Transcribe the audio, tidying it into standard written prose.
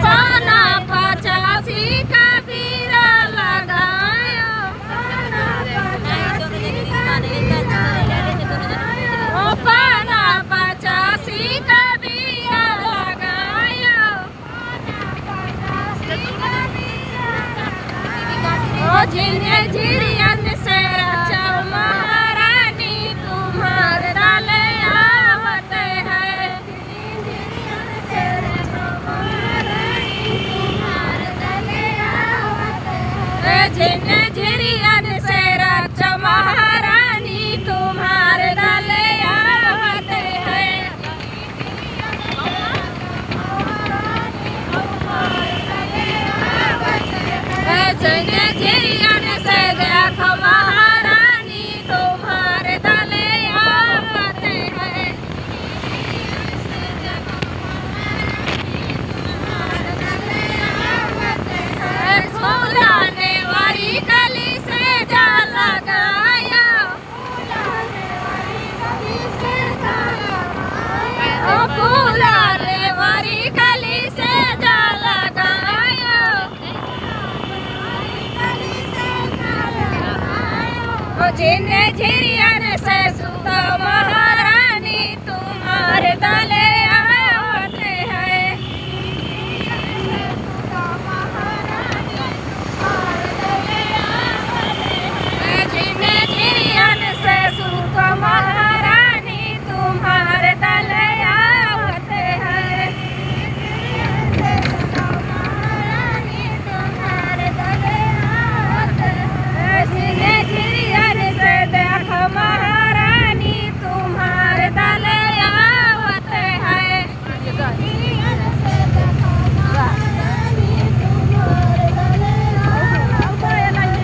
सोना 85 का बीरा लगायो ओ पाना 85 का बीरा लगायो ओ झिने झिरियन से रचा महारानी तुम्हारे डाले आवत है झिने झिरियन से रचा महारानी तुम्हारे डाले आवत है झिने झिरियन से देखो महारानी तुम्हारे डाले आवत है फूलाने वाली कली से जा लगाया ओ फूलाने वाली कली से जा लगाया ओ झिने झिरियन